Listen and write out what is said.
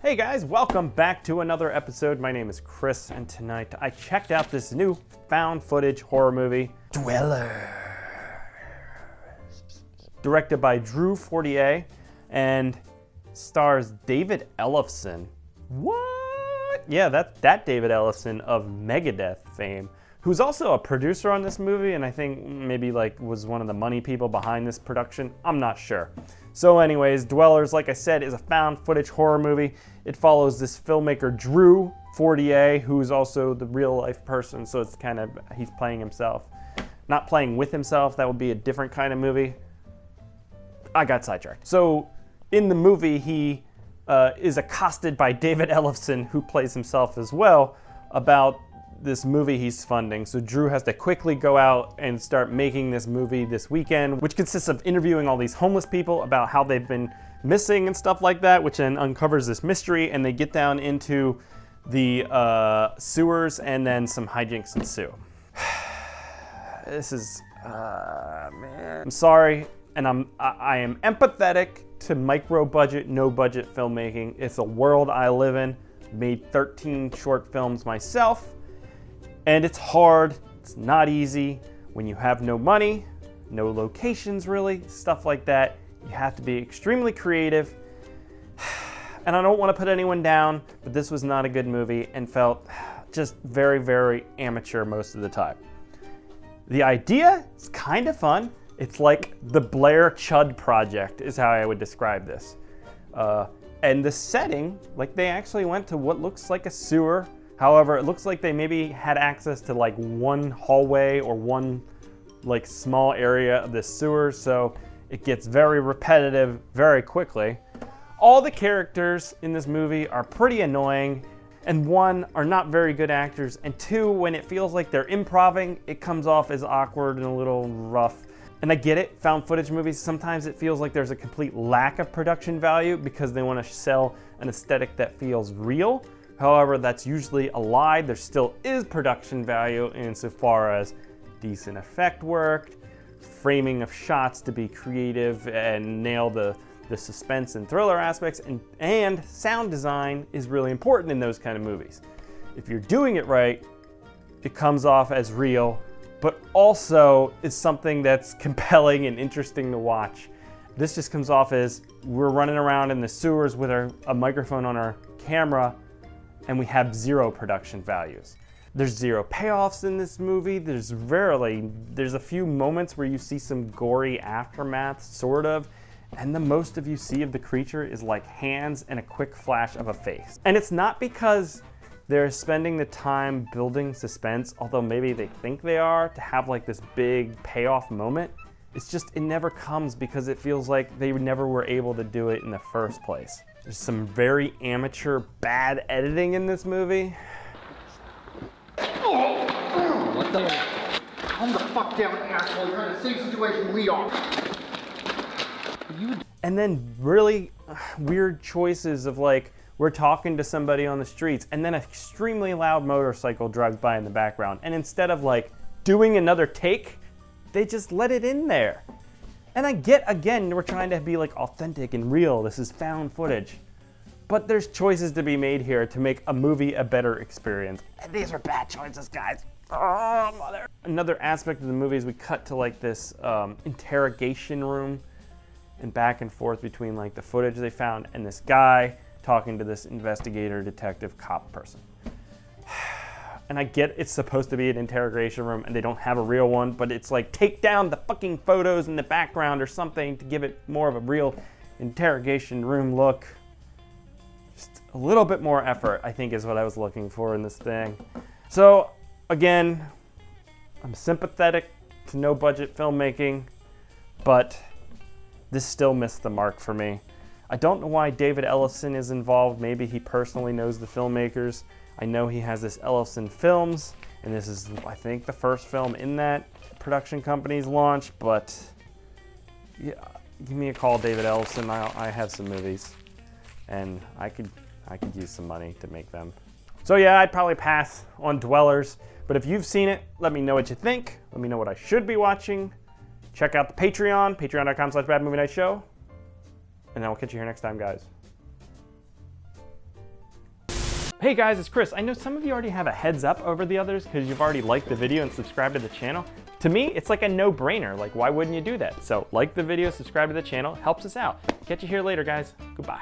Hey guys, welcome back to another episode. My name is Chris, and tonight I checked out this new found footage horror movie, Dweller. Directed by Drew Fortier and stars David Ellefson. What? Yeah, that David Ellefson of Megadeth fame, who's also a producer on this movie, and I think maybe was one of the money people behind this production. I'm not sure. So anyways, Dwellers, like I said, is a found footage horror movie. It follows this filmmaker, Drew Fortier, who's also the real life person, so it's kind of, he's playing himself. Not playing with himself, that would be a different kind of movie. I got sidetracked. So in the movie, he is accosted by David Ellefson, who plays himself as well, about this movie he's funding. So Drew has to quickly go out and start making this movie this weekend, which consists of interviewing all these homeless people about how they've been missing and stuff like that, which then uncovers this mystery, and they get down into the sewers, and then some hijinks ensue. This is, man. I'm sorry, and I am empathetic to micro budget, no budget filmmaking. It's a world I live in. Made 13 short films myself. And it's hard, it's not easy. When you have no money, no locations really, stuff like that, you have to be extremely creative. And I don't want to put anyone down, but this was not a good movie and felt just very, very amateur most of the time. The idea is kind of fun. It's like the Blair Chud Project is how I would describe this. And the setting, like they actually went to what looks like a sewer. However, it looks like they maybe had access to like one hallway or one like small area of the sewer, so it gets very repetitive very quickly. All the characters in this movie are pretty annoying, and one, are not very good actors, and two, when it feels like they're improvising, it comes off as awkward and a little rough. And I get it, found footage movies, sometimes it feels like there's a complete lack of production value because they want to sell an aesthetic that feels real. However, that's usually a lie. There still is production value insofar as decent effect work, framing of shots to be creative and nail the suspense and thriller aspects, and sound design is really important in those kind of movies. If you're doing it right, it comes off as real, but also is something that's compelling and interesting to watch. This just comes off as we're running around in the sewers with a microphone on our camera, and we have zero production values. There's zero payoffs in this movie. There's a few moments where you see some gory aftermath, sort of, and the most of you see of the creature is like hands and a quick flash of a face. And it's not because they're spending the time building suspense, although maybe they think they are, to have like this big payoff moment. It's just, it never comes because it feels like they never were able to do it in the first place. There's some very amateur, bad editing in this movie. What the? Calm the fuck down, asshole. You're in the same situation we are. And then really weird choices of like, we're talking to somebody on the streets, and then an extremely loud motorcycle drives by in the background. And instead of like doing another take, they just let it in there. And I get, again, we're trying to be like authentic and real. This is found footage. But there's choices to be made here to make a movie a better experience. And these are bad choices, guys. Oh, mother. Another aspect of the movie is we cut to like this interrogation room and back and forth between like the footage they found and this guy talking to this investigator, detective, cop person. And I get it's supposed to be an interrogation room and they don't have a real one, but it's like take down the fucking photos in the background or something to give it more of a real interrogation room look. Just a little bit more effort, I think, is what I was looking for in this thing. So again, I'm sympathetic to no budget filmmaking, but this still missed the mark for me. I don't know why David Ellefson is involved. Maybe he personally knows the filmmakers. I know he has this Ellefson Films, and this is, I think, the first film in that production company's launch, but yeah, give me a call, David Ellefson. I have some movies, and I could use some money to make them. So yeah, I'd probably pass on Dwellers, but if you've seen it, let me know what you think. Let me know what I should be watching. Check out the Patreon, patreon.com/badmovienightshow, and then I'll catch you here next time, guys. Hey guys, it's Chris. I know some of you already have a heads up over the others because you've already liked the video and subscribed to the channel. To me, it's like a no-brainer. Like, why wouldn't you do that? So like the video, subscribe to the channel, helps us out. Catch you here later, guys. Goodbye.